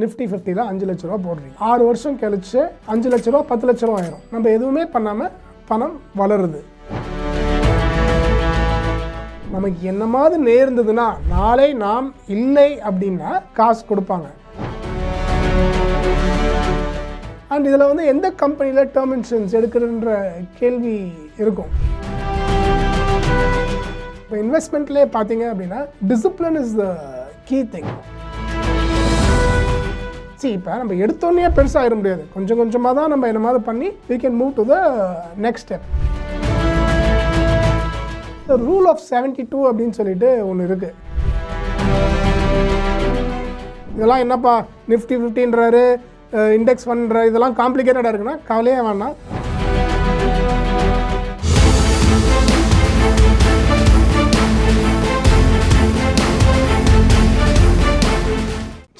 Nifty 50ல் 5 லட்ச ரூபா போடுறீங்க. 6 வருஷம் கழிச்சு 5 லட்ச ரூபா 10 லட்ச ரூபா ஆயிரும். நம்ம எதுவுமே பண்ணாமல் பணம் வளருது. நமக்கு என்னமாவது நேர்ந்ததுன்னா நாளை நாம் இல்லை அப்படின்னா காசு கொடுப்பாங்க. அண்ட் இதில் வந்து எந்த கம்பெனியில் டேர்ம் இன்சூரன்ஸ் எடுக்கிறன்ற கேள்வி இருக்கும். இப்போ இன்வெஸ்ட்மெண்ட்லேயே பார்த்தீங்க அப்படின்னா discipline is the key thing. இப்போ நம்ம எடுத்தோன்னே பெருசாகிட முடியாது. கொஞ்சம் கொஞ்சமாக தான் நம்ம என்னமாவது பண்ணி we can move to the next step. The rule of 72 அப்படின்னு சொல்லிட்டு ஒன்று இருக்குது. இதெல்லாம் என்னப்பா நிஃப்டி 50ன்றாரு, இண்டெக்ஸ் பண்ணுற இதெல்லாம் காம்ப்ளிகேட்டடாக இருக்குன்னா கவலையே வேணாம்.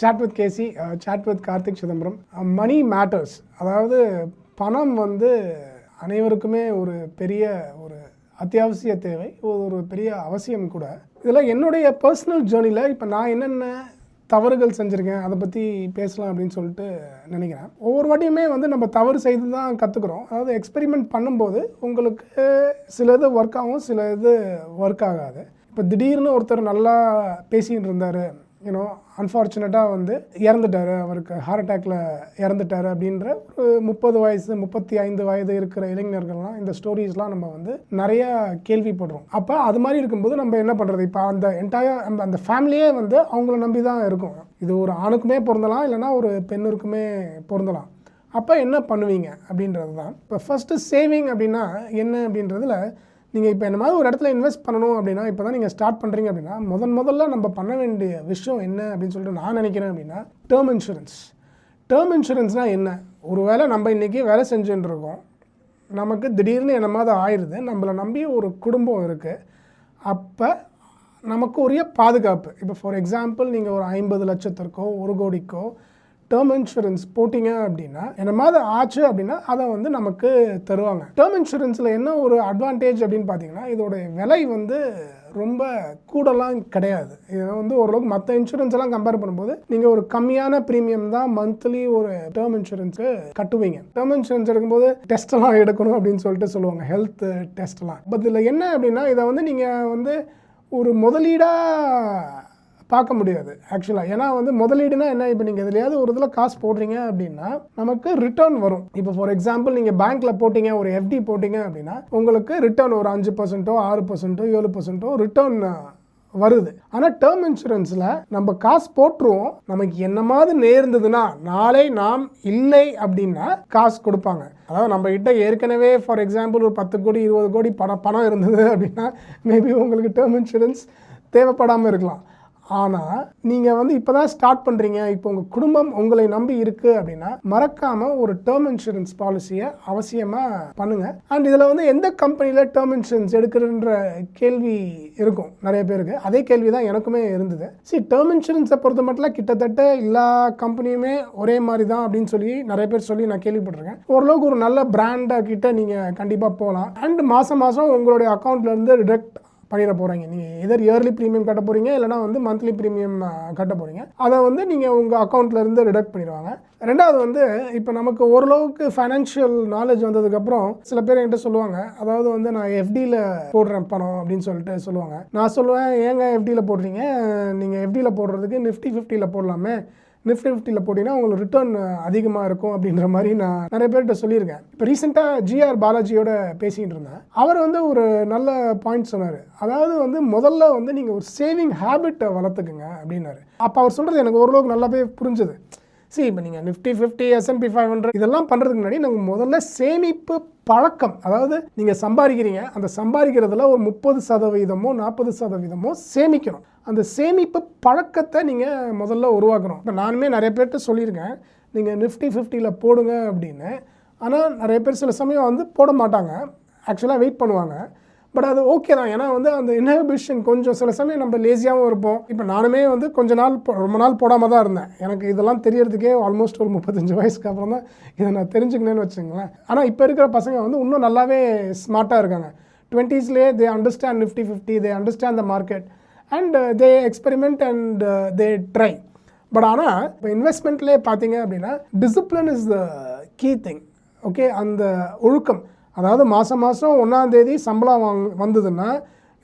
chat with KC, chat with Karthik Chidambaram. Money matters, அதாவது பணம் வந்து அனைவருக்குமே ஒரு பெரிய ஒரு அத்தியாவசிய தேவை, ஒரு பெரிய அவசியம் கூட. இதில் என்னுடைய பர்சனல் ஜேர்னியில் இப்போ நான் என்னென்ன தவறுகள் செஞ்சுருக்கேன் அதை பற்றி பேசலாம் அப்படின்னு சொல்லிட்டு நினைக்கிறேன். ஒவ்வொரு வாட்டியுமே வந்து நம்ம தவறு செய்து தான் கற்றுக்குறோம். அதாவது எக்ஸ்பெரிமெண்ட் பண்ணும்போது உங்களுக்கு சில இது ஒர்க் ஆகும், சில இது ஒர்க் ஆகாது. இப்போ திடீர்னு ஒருத்தர் நல்லா பேசிகிட்டு இருந்தார், அன்ஃபார்ச்சுனேட்டாக வந்து இறந்துட்டார், அவருக்கு ஹார்ட் அட்டாக்ல இறந்துட்டார் அப்படின்ற ஒரு 30 வயசு 35 வயது இருக்கிற இளைஞர்கள்லாம் இந்த ஸ்டோரிஸ்லாம் நம்ம வந்து நிறைய கேள்விப்படுறோம். அப்போ அது மாதிரி இருக்கும்போது நம்ம என்ன பண்ணுறது? இப்போ அந்த என்டையர் அந்த ஃபேமிலியே வந்து அவங்கள நம்பி தான் இருக்கும். இது ஒரு ஆணுக்குமே பொருந்தலாம், இல்லைனா ஒரு பெண்ணுக்குமே பொருந்தலாம். அப்போ என்ன பண்ணுவீங்க அப்படின்றது தான். இப்போ ஃபஸ்ட்டு சேவிங் அப்படின்னா என்ன அப்படின்றதுல நீங்கள் இப்போ என்ன மாதிரி ஒரு இடத்துல இன்வெஸ்ட் பண்ணணும் அப்படின்னா, இப்போ தான் நீங்கள் ஸ்டார்ட் பண்ணுறீங்க அப்படின்னா முதல்ல நம்ம பண்ண வேண்டிய விஷயம் என்ன அப்படின்னு சொல்லிட்டு நான் நினைக்கிறேன் அப்படின்னா, டேர்ம் இன்சூரன்ஸ். டேர்ம் இன்சூரன்ஸ்னால் என்ன? ஒரு வேளை நம்ம இன்றைக்கி வேலை செஞ்சுட்டு இருக்கோம், நமக்கு திடீர்னு என்ன மாதிரி ஆயிடுது, நம்மளை நம்பி ஒரு குடும்பம் இருக்குது. அப்போ நமக்கு உரிய பாதுகாப்பு. இப்போ ஃபார் எக்ஸாம்பிள் நீங்கள் ஒரு 50 லட்சத்திற்கோ 1 கோடிக்கோ டேர்ம் இன்சூரன்ஸ் போட்டிங்க அப்படின்னா, என்ன மாதிரி ஆச்சு அப்படின்னா அதை வந்து நமக்கு தருவாங்க. டேர்ம் இன்சூரன்ஸில் என்ன ஒரு அட்வான்டேஜ் அப்படின்னு பார்த்தீங்கன்னா, இதோட விலை வந்து ரொம்ப கூடலாம் கிடையாது. இதை வந்து ஓரளவுக்கு மற்ற இன்சூரன்ஸ் எல்லாம் கம்பேர் பண்ணும்போது நீங்கள் ஒரு கம்மியான ப்ரீமியம் தான் மந்த்லி ஒரு டேர்ம் இன்சூரன்ஸுக்கு கட்டுவீங்க. டேர்ம் இன்சூரன்ஸ் எடுக்கும்போது டெஸ்ட்டெல்லாம் எடுக்கணும் அப்படின்னு சொல்லிட்டு சொல்லுவாங்க, ஹெல்த் டெஸ்ட்லாம். பட் இதில் என்ன அப்படின்னா, இதை வந்து நீங்கள் வந்து ஒரு முதலீடாக பார்க்க முடியாது ஆக்சுவலாக. ஏன்னா வந்து முதலீடுனா என்ன, இப்போ நீங்கள் எதுலையாவது ஒரு இதில் காசு போடுறீங்க அப்படின்னா நமக்கு ரிட்டர்ன் வரும். இப்போ ஃபார் எக்ஸாம்பிள் நீங்கள் பேங்க்கில் போட்டிங்க, ஒரு எஃப்டி போட்டிங்க அப்படின்னா உங்களுக்கு ரிட்டர்ன் ஒரு 5%, 6%, 7% ரிட்டர்ன் வருது. ஆனால் டேர்ம் இன்சூரன்ஸில் நம்ம காசு போட்டுருவோம், நமக்கு என்னமாவது நேர்ந்ததுன்னா நாளை நாம் இல்லை அப்படின்னா காசு கொடுப்பாங்க. அதாவது நம்ம கிட்ட ஏற்கனவே ஃபார் எக்ஸாம்பிள் ஒரு 10 கோடி 20 கோடி பணம் இருந்தது அப்படின்னா மேபி உங்களுக்கு டேர்ம் இன்சூரன்ஸ் தேவைப்படாமல் இருக்கலாம். ஆனால் நீங்கள் வந்து இப்போ தான் ஸ்டார்ட் பண்ணுறீங்க, இப்போ உங்கள் குடும்பம் உங்களை நம்பி இருக்குது அப்படின்னா மறக்காமல் ஒரு டேர்ம் இன்சூரன்ஸ் பாலிசியை அவசியமாக பண்ணுங்கள். அண்ட் இதில் வந்து எந்த கம்பெனியில் டேர்ம் இன்சூரன்ஸ் எடுக்கிறன்ற கேள்வி இருக்கும் நிறைய பேருக்கு. அதே கேள்வி தான் எனக்குமே இருந்தது. டேர்ம் இன்சூரன்ஸை பொறுத்த மட்டும் கிட்டத்தட்ட எல்லா கம்பெனியுமே ஒரே மாதிரி தான் அப்படின்னு சொல்லி நிறைய பேர் சொல்லி நான் கேள்விப்பட்டிருக்கேன். ஓரளவுக்கு ஒரு நல்ல பிராண்டாக கிட்ட நீங்கள் கண்டிப்பாக போகலாம். அண்ட் மாதம் உங்களுடைய அக்கௌண்ட்லேருந்து டிடக்ட் பண்ணிட போகிறீங்க. நீங்கள் எதர் இயர்லி ப்ரீமியம் கட்ட போகிறீங்க, இல்லைனா வந்து மந்த்லி ப்ரீமியம் கட்ட போகிறீங்க. அதை வந்து நீங்கள் உங்கள் அக்கௌண்ட்லேருந்து டிடக்ட் பண்ணிடுவாங்க. ரெண்டாவது வந்து இப்போ நமக்கு ஓரளவுக்கு ஃபைனான்ஷியல் நாலேஜ் வந்ததுக்கப்புறம் சில பேர் என்கிட்ட சொல்லுவாங்க, அதாவது வந்து நான் எஃப்டியில் போடுறேன் பணம் அப்படின்னு சொல்லிட்டு சொல்லுவாங்க. நான் சொல்லுவேன், ஏங்க எஃப்டியில் போடுறீங்க, நீங்கள் எஃப்டியில் போடுறதுக்கு நிஃப்டி 50ல் போடலாமே, நிஃப்டி 50ல் போட்டிங்கன்னா உங்களுக்கு ரிட்டர்ன் அதிகமாக இருக்கும் அப்படின்ற மாதிரி நான் நிறைய பேர்கிட்ட சொல்லியிருக்கேன். இப்போ ரீசெண்டாக ஜிஆர் பாலாஜியோட பேசிகிட்டு இருந்தேன். அவர் வந்து ஒரு நல்ல பாயிண்ட் சொன்னார். அதாவது வந்து முதல்ல வந்து நீங்கள் ஒரு சேவிங் ஹேபிட்டை வளர்த்துக்குங்க அப்படின்னாரு. அப்போ அவர் சொல்கிறது எனக்கு ஓரளவுக்கு நல்லாவே புரிஞ்சுது. இப்போ நீங்கள் நிஃப்டி 50, S&P 500 இதெல்லாம் பண்ணுறதுக்கு முன்னாடி நாங்கள் முதல்ல சேமிப்பு பழக்கம், அதாவது நீங்கள் சம்பாதிக்கிறீங்க, அந்த சம்பாதிக்கிறதுல ஒரு 30% 40% சேமிக்கணும். அந்த சேமிப்பு பழக்கத்தை நீங்கள் முதல்ல உருவாக்கணும். இப்போ நானுமே நிறைய பேர்கிட்ட சொல்லியிருக்கேன், நீங்கள் நிஃப்டி 50ல் போடுங்க அப்படின்னு. ஆனால் நிறைய பேர் சில சமயம் வந்து போட மாட்டாங்க, ஆக்சுவலாக வெயிட் பண்ணுவாங்க. பட் அது ஓகே தான். ஏன்னா வந்து அந்த இன்ஹிபிஷன் கொஞ்சம் சில சமயம் நம்ம லேசியாகவும் இருப்போம். இப்போ நானுமே வந்து ரொம்ப நாள் போடாமல் தான் இருந்தேன். எனக்கு இதெல்லாம் தெரியறதுக்கே ஆல்மோஸ்ட் ஒரு 35 வயசுக்கு அப்புறம் தான் இதை நான் தெரிஞ்சுக்கினேன்னு வச்சுங்களேன். ஆனால் இப்போ இருக்கிற பசங்க வந்து இன்னும் நல்லாவே ஸ்மார்ட்டாக இருக்காங்க. 20ஸ்லேயே they understand Nifty 50, they understand the market and they experiment and they try. But ஆனால் இப்போ இன்வெஸ்ட்மெண்ட்லேயே பார்த்தீங்க அப்படின்னா discipline is the key thing. Okay, அந்த ஒழுக்கம், அதாவது மாதம் 1ஆம் தேதி சம்பளம் வந்ததுன்னா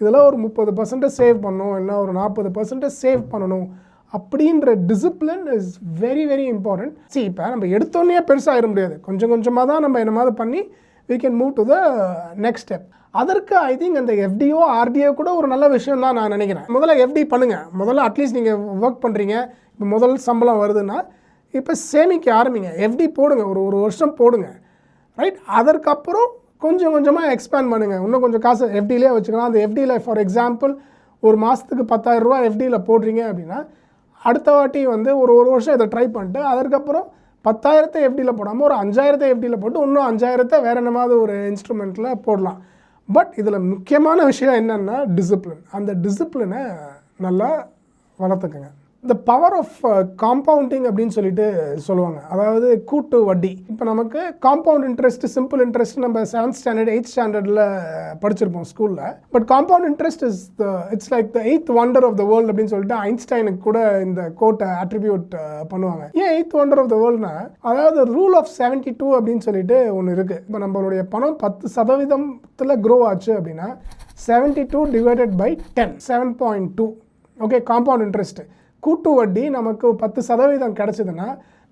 இதில் ஒரு 30% சேவ் பண்ணணும், இல்லை ஒரு 40% சேவ் பண்ணணும் அப்படின்ற discipline is very very important. சரி, இப்போ நம்ம எடுத்தோன்னே பெருசாகிட முடியாது, கொஞ்சம் கொஞ்சமாக தான் நம்ம என்ன மாதிரி பண்ணி we can move to the next step. அதற்கு ஐ திங்க் அந்த எஃப்டிஓ ஆர்டிஓ கூட ஒரு நல்ல விஷயம் தான் நான் நினைக்கிறேன். முதல்ல எஃப்டி பண்ணுங்கள். முதல்ல அட்லீஸ்ட் நீங்கள் ஒர்க் பண்ணுறீங்க, இப்போ முதல் சம்பளம் வருதுன்னா இப்போ சேமிக்க ஆரம்பிங்க, எஃப்டி போடுங்க, ஒரு வருஷம் போடுங்க, ரைட்? அதற்கப்புறம் கொஞ்சம் கொஞ்சமாக எக்ஸ்பேண்ட் பண்ணுங்கள், இன்னும் கொஞ்சம் காசு எஃப்டிலே வச்சுக்கலாம். அந்த எஃப்டியில் ஃபார் எக்ஸாம்பிள் ஒரு மாதத்துக்கு 10,000 ரூபா எஃப்டியில் போடுறீங்க அப்படின்னா அடுத்த வாட்டி வந்து ஒரு வருஷம் இதை ட்ரை பண்ணிட்டு அதற்கப்புறம் 10,000 எஃப்டியில் போடாமல் ஒரு 5,000 எஃப்டியில் போட்டு இன்னும் 5,000 வேறு என்னமாவது ஒரு இன்ஸ்ட்ருமெண்ட்டில் போடலாம். பட் இதில் முக்கியமான விஷயம் என்னென்னா டிசிப்ளின். அந்த டிசிப்ளினை நல்லா வளர்த்துக்குங்க. இந்த பவர் ஆஃப் காம்பவுண்டிங் அப்படின்னு சொல்லிட்டு சொல்லுவாங்க, அதாவது கூட்டு வட்டி. இப்போ நமக்கு காம்பவுண்ட் இன்ட்ரெஸ்ட், சிம்பிள் இன்ட்ரெஸ்ட் நம்ம 7th ஸ்டாண்டர்ட் 8th ஸ்டாண்டர்டில் படிச்சிருப்போம் ஸ்கூலில். But compound interest it's like the 8th wonder of the world அப்படின்னு சொல்லிட்டு ஐன்ஸ்டைனுக்கு கூட இந்த கோட்டை அட்ரிபியூட் பண்ணுவாங்க. ஏன் 8th wonder ஆஃப் த வேர்ல்டுனா, அதாவது ரூல் ஆஃப் 72 அப்படின்னு சொல்லிட்டு ஒன்று இருக்குது. இப்போ நம்மளுடைய பணம் 10% க்ரோ ஆச்சு அப்படின்னா 72 divided by 10, 7.2. Okay, compound interest கூட்டு வட்டி நமக்கு 10% கிடச்சிதுன்னா,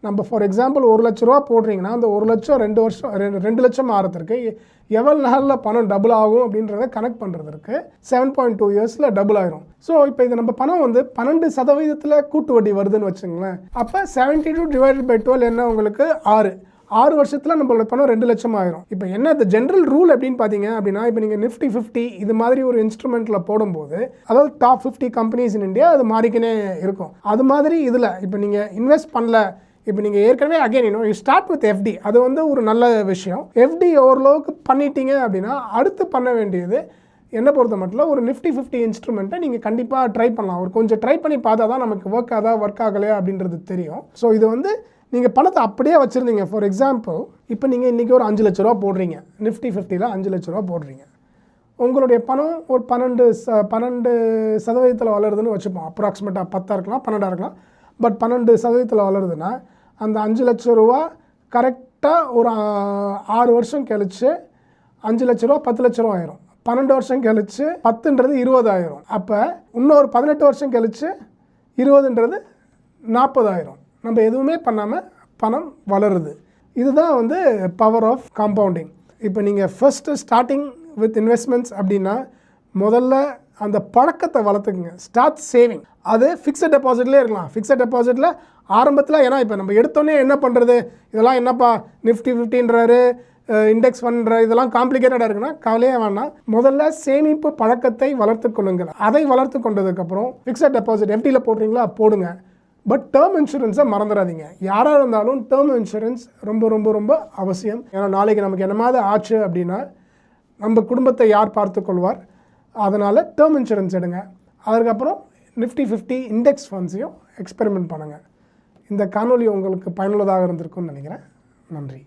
நம்ம ஃபார் எக்ஸாம்பிள் 1 லட்ச ரூபா போடுறீங்கன்னா அந்த 1 லட்சம் 2 லட்சம் ஆகிறதுக்கு எவ்வளோ நாளில் பணம் டபுள் ஆகும் அப்படின்றத கனெக்ட் பண்ணுறதுக்கு 7.2 இயர்ஸில் டபுள் ஆயிரும். ஸோ இப்போ இது நம்ம பணம் வந்து 12% கூட்டு வட்டி வருதுன்னு வச்சுங்களேன். அப்போ 72 டிவைடட் பை 12 என்ன, உங்களுக்கு 6 வருஷத்தில் நம்மளோட பணம் 2 லட்சம் ஆயிரும். இப்போ என்ன இந்த ஜென்ரல் ரூல் அப்படின்னு பார்த்தீங்க அப்படின்னா, இப்போ நீங்கள் நிஃப்டி 50 இது மாதிரி ஒரு இன்ஸ்ட்ருமெண்ட்டில் போடும்போது, அதாவது டாப் 50 கம்பெனிஸ் இன் இந்தியா அது மாறிக்கினே இருக்கும். அது மாதிரி இதில் இப்போ நீங்கள் இன்வெஸ்ட் பண்ணல, இப்போ நீங்கள் ஏற்கனவே again you start with FD, அது வந்து ஒரு நல்ல விஷயம். எஃப்டி ஓரளவுக்கு பண்ணிட்டீங்க அப்படின்னா அடுத்து பண்ண வேண்டியது என்னை பொறுத்த மட்டும் ஒரு நிஃப்டி 50 இன்ஸ்ட்ருமெண்ட்டை நீங்கள் கண்டிப்பாக ட்ரை பண்ணலாம். ஒரு கொஞ்சம் ட்ரை பண்ணி பார்த்தா தான் நமக்கு ஒர்க் ஆகலையா அப்படின்றது தெரியும். ஸோ இது வந்து நீங்கள் பணத்தை அப்படியே வச்சுருந்தீங்க. ஃபார் எக்ஸாம்பிள் இப்போ நீங்கள் இன்றைக்கி ஒரு 5 லட்ச ரூபா போடுறீங்க, நிஃப்டி 50ல் 5 லட்ச ரூபா போடுறீங்க. உங்களுடைய பணம் ஒரு 12% வளருதுன்னு வச்சுப்போம். அப்ராக்சிமேட்டாக 10 இருக்கலாம், 12 இருக்கலாம். பட் 12% வளருதுன்னா அந்த 5 லட்ச ரூபா கரெக்டாக ஒரு 6 வருஷம் கழிச்சு 5 லட்ச ரூபா 10 லட்ச ரூபா ஆயிரும். 12 வருஷம் கழிச்சு 10ன்றது 20 ஆயிரும். அப்போ இன்னொரு 18 வருஷம் கழிச்சு 20ன்றது 40 ஆயிரும். நம்ம எதுவுமே பண்ணாமல் பணம் வளருது. இதுதான் வந்து பவர் ஆஃப் காம்பவுண்டிங். இப்போ நீங்கள் ஃபஸ்ட்டு ஸ்டார்டிங் வித் இன்வெஸ்ட்மெண்ட்ஸ் அப்படின்னா முதல்ல அந்த பழக்கத்தை வளர்த்துக்குங்க. Start saving. அது ஃபிக்ஸட் டெபாசிட்லேயே இருக்கலாம். ஃபிக்ஸட் டெபாசிட்டில் ஆரம்பத்தில், ஏன்னா இப்போ நம்ம எடுத்தோன்னே என்ன பண்ணுறது, இதெல்லாம் என்னப்பா நிஃப்டி 50ன்றாரு, இண்டெக்ஸ் ஃபண்ட்ற, இதெல்லாம் காம்ப்ளிகேட்டடாக இருக்குன்னா கவலையே வேணாம். முதல்ல சேமிப்பு பழக்கத்தை வளர்த்து கொள்ளுங்கள். அதை வளர்த்து கொண்டதுக்கப்புறம் ஃபிக்ஸட் டெபாசிட் எஃப்டியில் போடுறீங்களா போடுங்க. பட் டேர்ம் இன்சூரன்ஸை மறந்துடாதீங்க. யாராக இருந்தாலும் டேர்ம் இன்சூரன்ஸ் ரொம்ப ரொம்ப ரொம்ப அவசியம். ஏன்னா நாளைக்கு நமக்கு என்னமாவது ஆச்சு அப்படின்னா நம்ம குடும்பத்தை யார் பார்த்துக்கொள்வார்? அதனால் டேர்ம் இன்சூரன்ஸ் எடுங்க. அதுக்கப்புறம் நிஃப்டி 50 இண்டெக்ஸ் ஃபண்ட்ஸையும் எக்ஸ்பெரிமெண்ட் பண்ணுங்கள். இந்த காணொலி உங்களுக்கு பயனுள்ளதாக இருந்திருக்கும்னு நினைக்கிறேன். நன்றி.